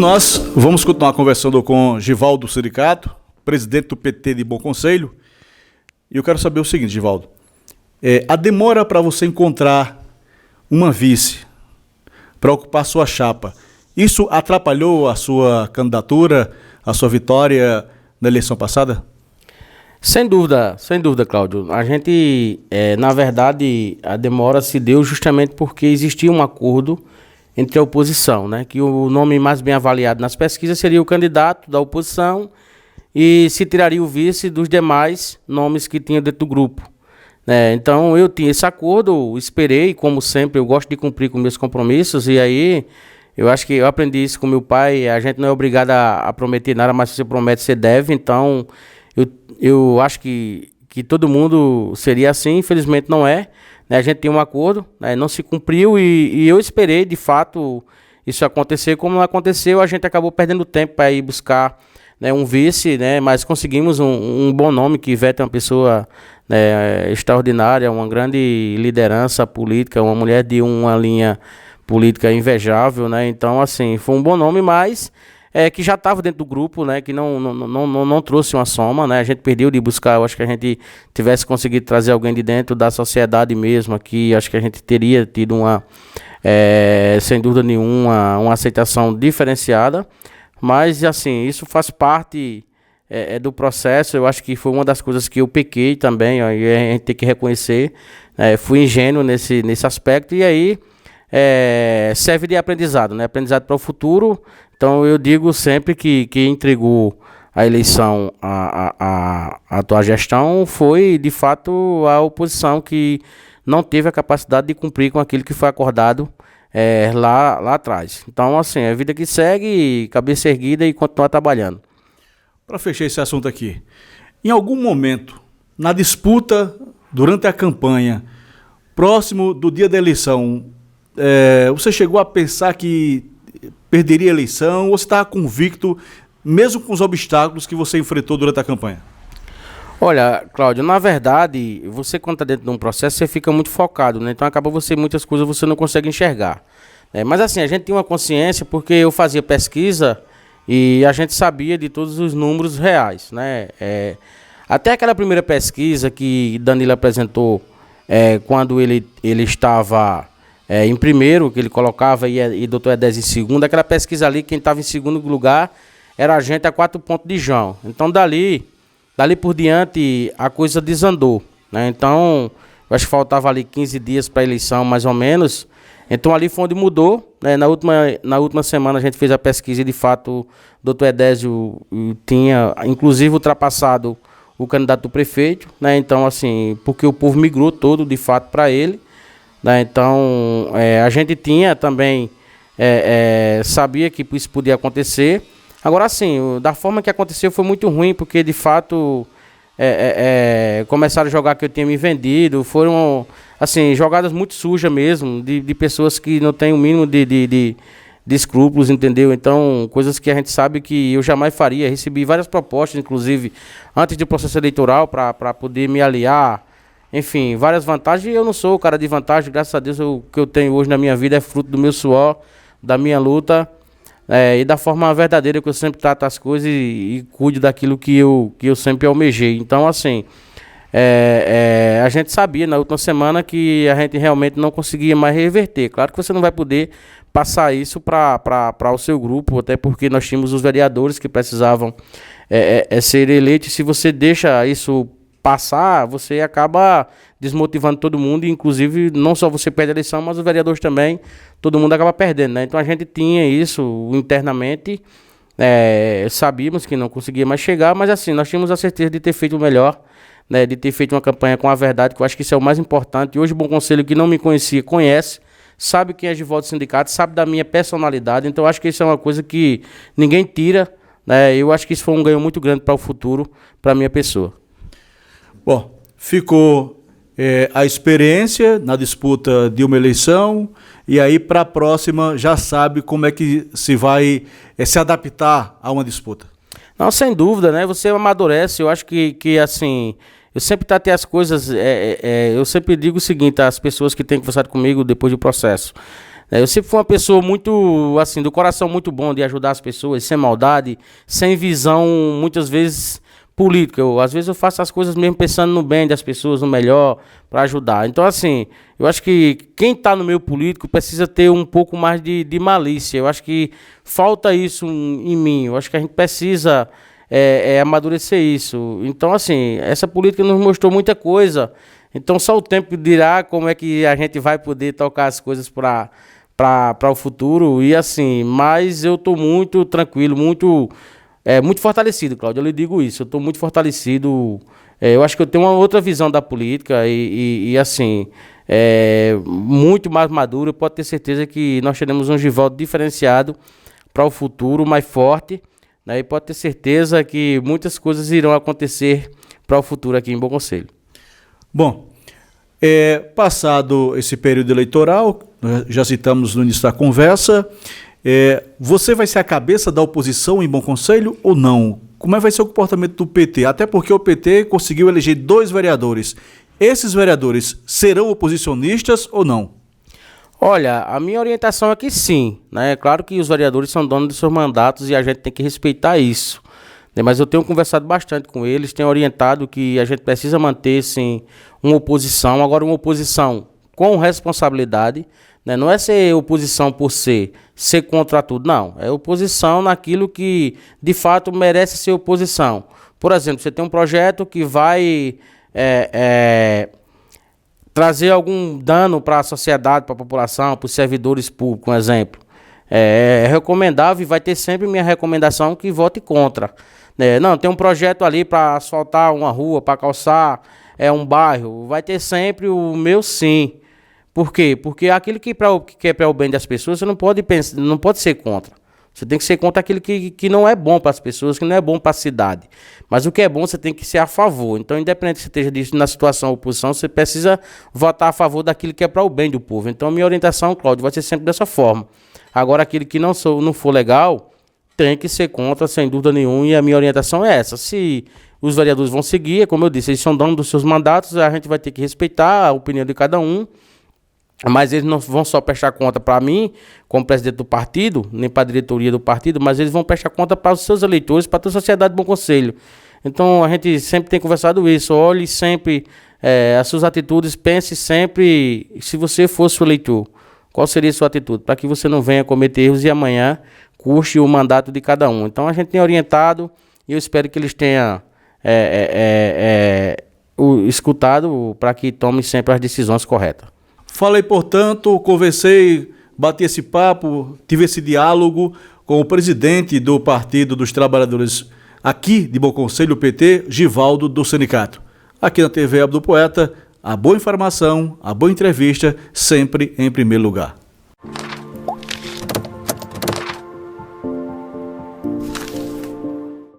Nós vamos continuar conversando com Givaldo Siricato, presidente do PT de Bom Conselho. E eu quero saber o seguinte, Givaldo. A demora para você encontrar uma vice para ocupar sua chapa, isso atrapalhou a sua candidatura, a sua vitória na eleição passada? Sem dúvida, Cláudio. A gente, na verdade, a demora se deu justamente porque existia um acordo entre a oposição, né? Que o nome mais bem avaliado nas pesquisas seria o candidato da oposição e se tiraria o vice dos demais nomes que tinha dentro do grupo. Então eu tinha esse acordo, esperei, como sempre, eu gosto de cumprir com meus compromissos, e aí eu acho que eu aprendi isso com meu pai. A gente não é obrigado a prometer nada, mas se você promete, você deve. Então eu acho que todo mundo seria assim, infelizmente não é. A gente tem um acordo, não se cumpriu e eu esperei, de fato, isso acontecer. Como não aconteceu, a gente acabou perdendo tempo para ir buscar um vice, mas conseguimos um bom nome, que Ivete é uma pessoa extraordinária, uma grande liderança política, uma mulher de uma linha política invejável, Então, assim, foi um bom nome, mas que já estava dentro do grupo, que não trouxe uma soma, A gente perdeu de buscar. Eu acho que a gente tivesse conseguido trazer alguém de dentro da sociedade mesmo aqui, acho que a gente teria tido sem dúvida nenhuma, uma aceitação diferenciada. Mas, assim, isso faz parte do processo. Eu acho que foi uma das coisas que eu pequei também, ó, e a gente tem que reconhecer. Fui ingênuo nesse aspecto, e aí serve de aprendizado, aprendizado para o futuro. Então eu digo sempre que entregou a eleição à atual gestão foi, de fato, a oposição, que não teve a capacidade de cumprir com aquilo que foi acordado lá atrás. Então, assim, a vida que segue, cabeça erguida e continuar trabalhando. Para fechar esse assunto aqui, em algum momento, na disputa, durante a campanha, próximo do dia da eleição, você chegou a pensar que perderia a eleição, ou você estava convicto, mesmo com os obstáculos que você enfrentou durante a campanha? Olha, Cláudio, na verdade, você, quando está dentro de um processo, você fica muito focado, Então acaba muitas coisas você não consegue enxergar. Mas assim, a gente tem uma consciência, porque eu fazia pesquisa e a gente sabia de todos os números reais, até aquela primeira pesquisa que Danilo apresentou, quando ele estava em primeiro, que ele colocava, e doutor Edésio em segundo, aquela pesquisa ali, quem estava em segundo lugar era a gente a 4 pontos de João. Então dali por diante a coisa desandou, Então eu acho que faltava ali 15 dias para a eleição, mais ou menos. Então ali foi onde mudou, Na última semana a gente fez a pesquisa e, de fato, o doutor Edésio tinha inclusive ultrapassado o candidato do prefeito, Então, assim, porque o povo migrou todo, de fato, para ele. Então, a gente tinha também, sabia que isso podia acontecer. Agora, assim, da forma que aconteceu foi muito ruim, porque, de fato, começaram a jogar que eu tinha me vendido. Foram, assim, jogadas muito sujas mesmo, de pessoas que não têm o mínimo de escrúpulos, entendeu? Então, coisas que a gente sabe que eu jamais faria. Recebi várias propostas, inclusive, antes do processo eleitoral, para poder me aliar. Enfim, várias vantagens, e eu não sou o cara de vantagem. Graças a Deus, o que eu tenho hoje na minha vida é fruto do meu suor, da minha luta, e da forma verdadeira que eu sempre trato as coisas e cuido daquilo que eu sempre almejei. Então, assim, a gente sabia na última semana que a gente realmente não conseguia mais reverter. Claro que você não vai poder passar isso para o seu grupo, até porque nós tínhamos os vereadores que precisavam ser eleitos. Se você deixa isso passar, você acaba desmotivando todo mundo, e inclusive não só você perde a eleição, mas os vereadores também, todo mundo acaba perdendo, Então a gente tinha isso internamente, sabíamos que não conseguia mais chegar, mas assim, nós tínhamos a certeza de ter feito o melhor, de ter feito uma campanha com a verdade, que eu acho que isso é o mais importante. E hoje o Bom Conselho, que não me conhecia, conhece, sabe quem é Givaldo Sindicato, sabe da minha personalidade. Então eu acho que isso é uma coisa que ninguém tira, Eu acho que isso foi um ganho muito grande para o futuro, para a minha pessoa. Bom, ficou a experiência na disputa de uma eleição, e aí para a próxima já sabe como é que se vai se adaptar a uma disputa. Não, sem dúvida, Você amadurece. Eu acho que assim, eu sempre tratei as coisas, eu sempre digo o seguinte às pessoas que têm conversado comigo depois do processo. Eu sempre fui uma pessoa muito, assim, do coração muito bom de ajudar as pessoas, sem maldade, sem visão, muitas vezes, política. Às vezes eu faço as coisas mesmo pensando no bem das pessoas, no melhor, para ajudar. Então, assim, eu acho que quem está no meio político precisa ter um pouco mais de malícia. Eu acho que falta isso em mim. Eu acho que a gente precisa amadurecer isso. Então, assim, essa política nos mostrou muita coisa. Então, só o tempo dirá como é que a gente vai poder tocar as coisas para o futuro. E, assim, mas eu estou muito tranquilo, muito fortalecido, Cláudio. Eu lhe digo isso. Eu estou muito fortalecido. Eu acho que eu tenho uma outra visão da política e assim, muito mais maduro. Pode ter certeza que nós teremos um Givaldo diferenciado para o futuro, mais forte, né? E pode ter certeza que muitas coisas irão acontecer para o futuro aqui em Bom Conselho. Bom, passado esse período eleitoral, já citamos no início da conversa, você vai ser a cabeça da oposição em Bom Conselho ou não? Como vai ser o comportamento do PT? Até porque o PT conseguiu eleger 2 vereadores. Esses vereadores serão oposicionistas ou não? Olha, a minha orientação é que sim, né? É claro que os vereadores são donos dos seus mandatos e a gente tem que respeitar isso, né? Mas eu tenho conversado bastante com eles, tenho orientado que a gente precisa manter, sim, uma oposição. Agora, uma oposição com responsabilidade, né? Não é ser oposição por ser contra tudo, não. É oposição naquilo que, de fato, merece ser oposição. Por exemplo, você tem um projeto que vai trazer algum dano para a sociedade, para a população, para os servidores públicos, um exemplo. É recomendável e vai ter sempre minha recomendação que vote contra. Não, tem um projeto ali para asfaltar uma rua, para calçar um bairro, vai ter sempre o meu sim. Por quê? Porque aquilo que é para o bem das pessoas, você não pode ser contra. Você tem que ser contra aquilo que não é bom para as pessoas, que não é bom para a cidade. Mas o que é bom, você tem que ser a favor. Então, independente se você esteja na situação oposição, você precisa votar a favor daquilo que é para o bem do povo. Então, minha orientação, Cláudio, vai ser sempre dessa forma. Agora, aquilo que não for legal, tem que ser contra, sem dúvida nenhuma, e a minha orientação é essa. Se os vereadores vão seguir, como eu disse, eles são donos dos seus mandatos, a gente vai ter que respeitar a opinião de cada um. Mas eles não vão só prestar conta para mim, como presidente do partido, nem para a diretoria do partido, mas eles vão prestar conta para os seus eleitores, para toda a sociedade de Bom Conselho. Então, a gente sempre tem conversado isso. Olhe sempre as suas atitudes, pense sempre, se você fosse o eleitor, qual seria a sua atitude? Para que você não venha cometer erros e amanhã custe o mandato de cada um. Então, a gente tem orientado e eu espero que eles tenham escutado para que tomem sempre as decisões corretas. Falei, portanto, conversei, bati esse papo, tive esse diálogo com o presidente do Partido dos Trabalhadores aqui de Bom Conselho, PT, Givaldo do Sindicato. Aqui na TV Abdo Poeta, a boa informação, a boa entrevista, sempre em primeiro lugar.